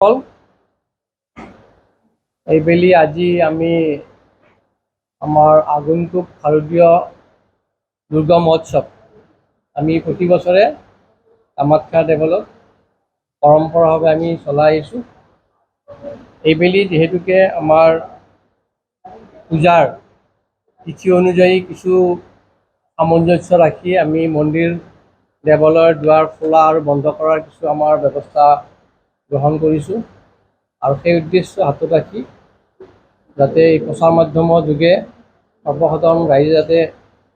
হল এইবেলি আজি আমি আমাৰ আগন্তুক শাৰদীয় দুৰ্গা মহোৎসৱ আমি প্ৰতি বছৰে কামাখ্যা দেৱালয়ত পৰম্পৰাভাৱে আমি চলাই আহিছোঁ। এইবেলি যিহেতুকে আমাৰ পূজাৰ তিথি অনুযায়ী কিছু সামঞ্জস্য ৰাখি আমি মন্দিৰ দেৱালয়ৰ দুৱাৰ খোলা আৰু বন্ধ কৰাৰ কিছু আমাৰ ব্যৱস্থা গ্ৰহণ কৰিছোঁ আৰু সেই উদ্দেশ্য হাতত ৰাখি যাতে এই প্ৰচাৰ মাধ্যমৰ যোগে সৰ্বসাধাৰণ ৰাইজে যাতে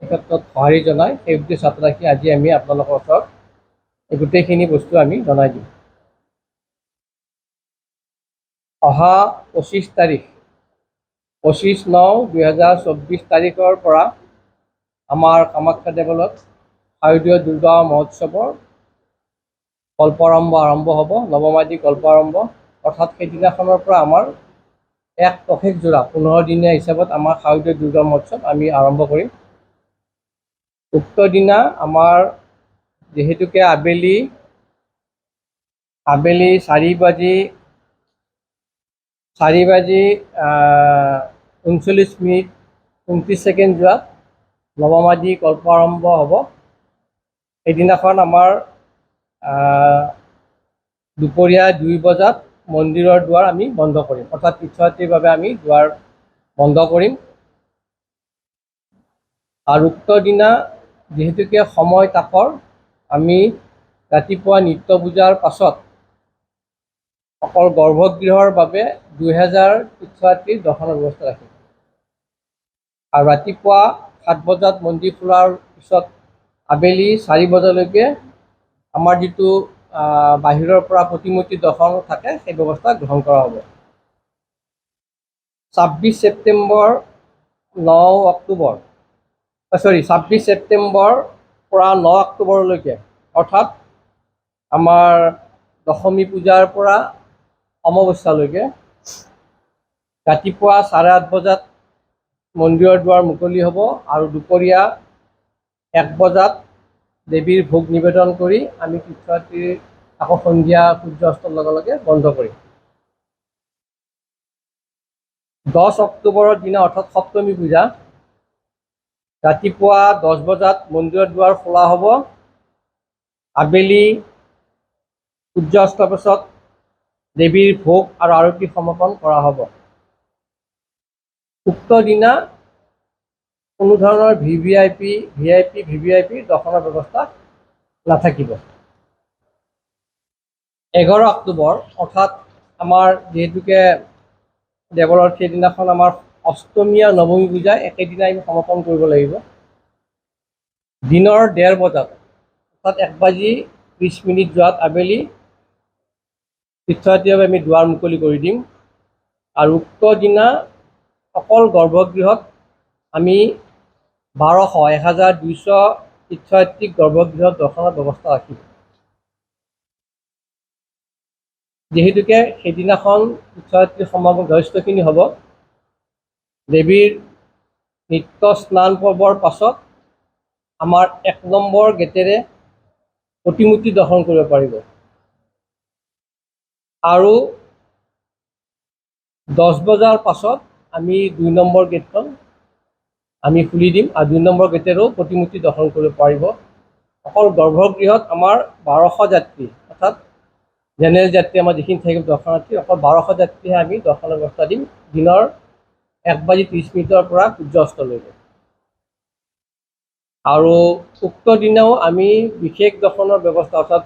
এই ক্ষেত্ৰত সঁহাৰি জনায় সেই উদ্দেশ্য হাতত ৰাখি আজি আমি আপোনালোকৰ ওচৰত এই গোটেইখিনি বস্তু আমি জনাই দিম। অহা 25 তাৰিখ 25/9/2024 তাৰিখৰ পৰা আমাৰ কামাখ্যা দেৱালয়ত শাৰদীয় দুৰ্গা মহোৎসৱৰ কল্পাৰম্ভ আৰম্ভ হ'ব। নৱমাদি কল্পাৰম্ভ অৰ্থাৎ সেইদিনাখনৰ পৰা আমাৰ এক পষেক জোৰা 15 দিনীয়া হিচাপত আমাৰ শাৰদীয় দুৰ্গা মহোৎসৱ আমি আৰম্ভ কৰিম। উক্ত দিনা আমাৰ যিহেতুকে আবেলি 4:39:29 যোৱাত নৱমাদি কল্পাৰম্ভ হ'ব। সেইদিনাখন আমাৰ দুপৰীয়া 2 বজাত মন্দিৰৰ দুৱাৰ আমি বন্ধ কৰিম, অৰ্থাৎ তীৰ্থযাত্ৰীৰ বাবে আমি দুৱাৰ বন্ধ কৰিম। আৰু উক্ত দিনা যিহেতুকে সময় তাকৰ আমি ৰাতিপুৱা নিত্য পূজাৰ পাছত অকল গৰ্ভগৃহৰ বাবে 2000 তীৰ্থযাত্ৰীৰ দৰ্শনৰ ব্যৱস্থা ৰাখিম। আৰু ৰাতিপুৱা 7 বজাত মন্দিৰ খোলাৰ পিছত আবেলি 4 বজালৈকে আমাৰ যিটো বাহিৰৰ পৰা প্ৰতিমূৰ্তি দৰ্শন থাকে সেই ব্যৱস্থা গ্ৰহণ কৰা হ'ব। 26 ছেপ্টেম্বৰ 26 ছেপ্টেম্বৰ পৰা 9 অক্টোবৰলৈকে অৰ্থাৎ আমাৰ দশমী পূজাৰ পৰা অমাৱস্যালৈকে ৰাতিপুৱা 8:30 বজাত মন্দিৰৰ দুৱাৰ মুকলি হ'ব আৰু দুপৰীয়া 1 বজাত দেৱীৰ ভোগ নিবেদন কৰি আমি তীৰ্থযাত্ৰীৰ আকৌ সন্ধিয়া সূৰ্য অস্তৰ লগে লগে বন্ধ কৰিম। 10 অক্টোবৰৰ দিনা অৰ্থাৎ সপ্তমী পূজা ৰাতিপুৱা 10 বজাত মন্দিৰৰ দুৱাৰ খোলা হ'ব। আবেলি সূৰ্য অস্তৰ পাছত দেৱীৰ ভোগ আৰু আৰতি সমাপন কৰা হ'ব। উক্ত দিনা কোনো ধৰণৰ ভিভিআইপি দৰ্শনৰ ব্যৱস্থা নাথাকিব। 11 অক্টোবৰ অৰ্থাৎ আমাৰ যিহেতুকে দেৱালয়ত সেইদিনাখন আমাৰ অষ্টমী আৰু নৱমী পূজা একেদিনাই আমি সমাপন কৰিব লাগিব। দিনৰ 1:30 বজাত অৰ্থাৎ 1:30 যোৱাত আবেলি তীৰ্থযাত্ৰীৰ বাবে আমি দুৱাৰ মুকলি কৰি দিম। আৰু উক্ত দিনা অকল গৰ্ভগৃহত আমি 1200 তীৰ্থযাত্ৰীক গৰ্ভগৃহত দৰ্শনৰ ব্যৱস্থা ৰাখিম। যিহেতুকে সেইদিনাখন তীৰ্থযাত্ৰীৰ সমাগম যথেষ্টখিনি হ'ব। দেৱীৰ নিত্য স্নান পৰ্বৰ পাছত আমাৰ 1 নম্বৰ গেটেৰে প্ৰতিমূৰ্তি দৰ্শন কৰিব পাৰিব আৰু 10 বজাৰ পাছত আমি 2 নম্বৰ গেটখন আমি খুলি দিম আৰু 2 নম্বৰ গেটেৰেও প্ৰতিমূৰ্তি দৰ্শন কৰিব পাৰিব। অকল গৰ্ভগৃহত আমাৰ 1200 যাত্ৰী অৰ্থাৎ জেনেৰেল যাত্ৰী আমাৰ যিখিনি থাকিব দৰ্শনাৰ্থী অকল 1200 যাত্ৰীহে আমি দৰ্শনৰ ব্যৱস্থা দিম দিনৰ 1:30 পৰা সূৰ্য অস্তলৈকে। আৰু উক্ত দিনাও আমি বিশেষ দৰ্শনৰ ব্যৱস্থা অৰ্থাৎ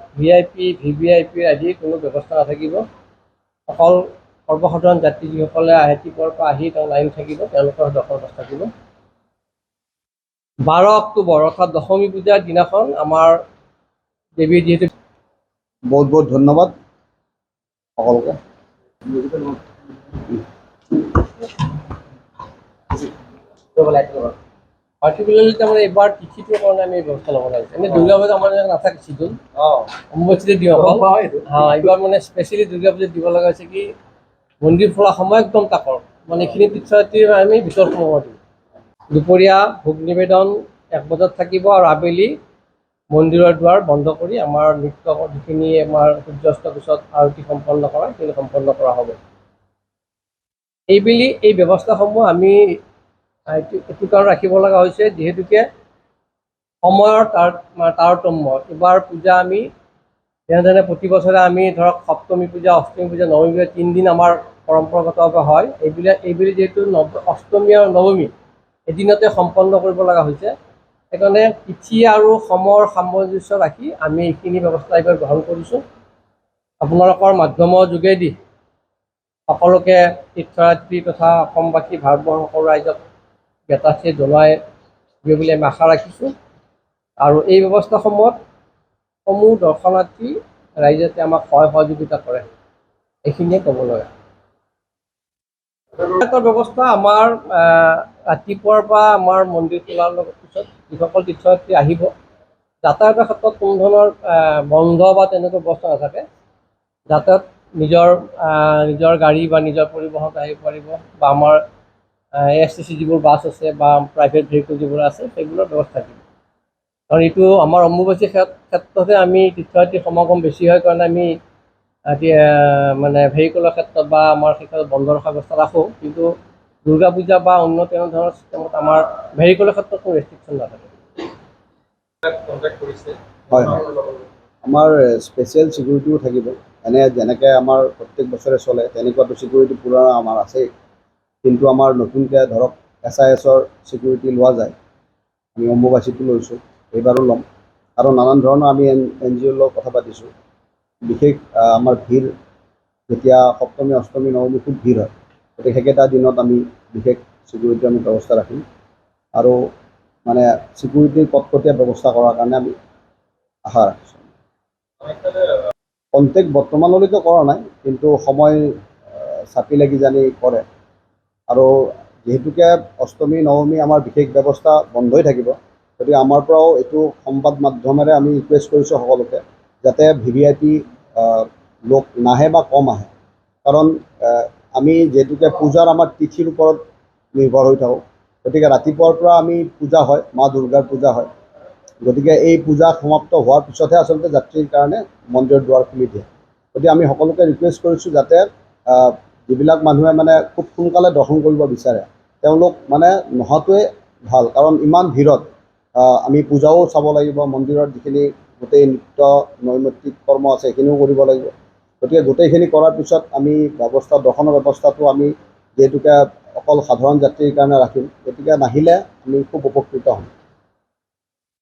ভিভিআইপি আদি কোনো ব্যৱস্থা নাথাকিব। অকল সৰ্বসাধাৰণ যাত্ৰী যিসকলে ৰাতিপুৱাৰ পৰা আহি তেওঁ লাইন থাকিব তেওঁলোকৰ দৰ্শন থাকিব। 12 অক্টোবৰ অৰ্থাৎ দশমী পূজাৰ দিনাখন আমাৰ দেৱীৰ যিহেতু বহুত বহুত ধন্যবাদ সকলোকে। পাৰ্টিকুলাৰলি তাৰমানে এইবাৰ তিথিটোৰ কাৰণে আমি ব্যৱস্থা ল'ব লাগিছে। এনে দুৰ্গা পূজা আমাৰ নাথাকে চিডুল অম্বুবাচীতে দিওঁ অকল। এইবাৰ মানে স্পেচিয়েলি দুৰ্গা পূজাত দিব লগা হৈছে কি মন্দিৰ খোলা সময় একদম তাকৰ মানে এইখিনি তীৰ্থযাত্ৰীৰ আমি ভিতৰত সোমাব দিম। দুপৰীয়া ভোগ নিবেদন 1 বজাত থাকিব আৰু আবেলি মন্দিৰৰ দুৱাৰ বন্ধ কৰি আমাৰ নিত্য যিখিনি আমাৰ সূৰ্যাস্তৰ পিছত আৰতি সম্পন্ন কৰা সেইখিনি সম্পন্ন কৰা হ'ব। এই ব্যৱস্থাসমূহ আমি এইটো কাৰণ ৰাখিব লগা হৈছে যিহেতুকে সময়ৰ তাৰতম্য। এইবাৰ পূজা আমি যেনেধৰণে প্ৰতি বছৰে আমি ধৰক সপ্তমী পূজা, অষ্টমী পূজা, নৱমী পূজা 3 দিন আমাৰ পৰম্পৰাগতভাৱে হয়। এইবুলি যিহেতু অষ্টমী আৰু নৱমী এদিনতে সম্পন্ন কৰিব লগা হৈছে, সেইকাৰণে তিথি আৰু সময়ৰ সামঞ্জস্য ৰাখি আমি এইখিনি ব্যৱস্থা এইবাৰ গ্ৰহণ কৰিছোঁ। আপোনালোকৰ মাধ্যমৰ যোগেদি সকলোকে তীৰ্থযাত্ৰী তথা অসমবাসী, ভাৰতবৰ্ষৰ সকলো ৰাইজক জ্ঞাতাৰ্থে জনাই দিয়ে বুলি আমি আশা ৰাখিছোঁ। আৰু এই ব্যৱস্থাসমূহত সমূহ দৰ্শনাৰ্থী ৰাইজে যাতে আমাক সহায় সহযোগিতা কৰে, এইখিনিয়ে ক'ব লগা। যাতায়াতৰ ব্যৱস্থা আমাৰ ৰাতিপুৱাৰ পৰা আমাৰ মন্দিৰ খোলাৰ পিছত যিসকল তীৰ্থযাত্ৰী আহিব, যাতায়াতৰ ক্ষেত্ৰত কোনো ধৰণৰ বন্ধ বা তেনেকুৱা ব্যৱস্থা নাথাকে। যাতায়াত নিজৰ গাড়ী বা নিজৰ পৰিবহণত আহিব পাৰিব, বা আমাৰ ASTC যিবোৰ বাছ আছে বা প্ৰাইভেট ভেহিকেল যিবোৰ আছে সেইবোৰৰ ব্যৱস্থা থাকিব। কাৰণ এইটো আমাৰ অম্বুবাচী ক্ষেত্ৰতে আমি তীৰ্থযাত্ৰীৰ সমাগম বেছি হয় কাৰণে আমি মানে ভেহিকেলৰ ক্ষেত্ৰত বা আমাৰ ক্ষেত্ৰত বন্ধ ৰখাৰ ব্যৱস্থা ৰাখোঁ। কিন্তু দুৰ্গা পূজা বা অন্য তেনেধৰণৰ চিষ্টেমত আমাৰ ভেহিকেলৰ ক্ষেত্ৰত কোনো ৰেষ্ট্ৰিকশ্যন নাথাকে। হয়, আমাৰ স্পেচিয়েল ছিকিউৰিটিও থাকিব। যেনেকৈ আমাৰ প্ৰত্যেক বছৰে চলে তেনেকুৱাটো ছিকিউৰিটি পূৰা আমাৰ আছেই। কিন্তু আমাৰ নতুনকৈ ধৰক SISৰ ছিকিউৰিটি লোৱা যায়। আমি অম্বুবাচীটো লৈছোঁ, এইবাৰো ল'ম। আৰু নানান ধৰণৰ আমি NGOৰ লগত কথা পাতিছোঁ। বিশেষ আমাৰ ভিৰ যেতিয়া সপ্তমী, অষ্টমী, নৱমী খুব ভিৰ হয়, গতিকে সেইকেইটা দিনত আমি বিশেষ ছিকিউৰিটিৰ আমি ব্যৱস্থা ৰাখিম। আৰু মানে ছিকিউৰিটিৰ কটকটীয়া ব্যৱস্থা কৰাৰ কাৰণে আমি আশা ৰাখিছোঁ। কণ্টেক্ট বৰ্তমানলৈকে কৰা নাই, কিন্তু সময় চাপিলে কিজানি কৰে। আৰু যিহেতুকে অষ্টমী, নৱমী আমাৰ বিশেষ ব্যৱস্থা বন্ধই থাকিব, গতিকে আমাৰ পৰাও এইটো সংবাদ মাধ্যমেৰে আমি ৰিকুৱেষ্ট কৰিছোঁ সকলোকে যাতে VVIP লোক নাহে বা কম আহে। কাৰণ আমি যিহেতুকে পূজাৰ আমাৰ তিথিৰ ওপৰত নিৰ্ভৰ হৈ থাকোঁ, গতিকে ৰাতিপুৱাৰ পৰা আমি পূজা হয়, মা দুৰ্গাৰ পূজা হয়। গতিকে এই পূজা সমাপ্ত হোৱাৰ পিছতহে আচলতে যাত্ৰীৰ কাৰণে মন্দিৰৰ দুৱাৰ খুলি দিয়ে। গতিকে আমি সকলোকে ৰিকুৱেষ্ট কৰিছোঁ যাতে যিবিলাক মানুহে মানে খুব সোনকালে দৰ্শন কৰিব বিচাৰে তেওঁলোক মানে নহাটোৱে ভাল। কাৰণ ইমান ভিৰত আমি পূজাও চাব লাগিব, মন্দিৰত যিখিনি গোটেই নিত্য নৈমিত্তিক কৰ্ম আছে সেইখিনিও কৰিব লাগিব। গতিকে গোটেইখিনি কৰাৰ পিছত আমি দৰ্শনৰ ব্যৱস্থাটো আমি যিহেতুকে অকল সাধাৰণ যাত্ৰীৰ কাৰণে ৰাখিম, গতিকে নাহিলে আমি খুব উপকৃত হ'ম।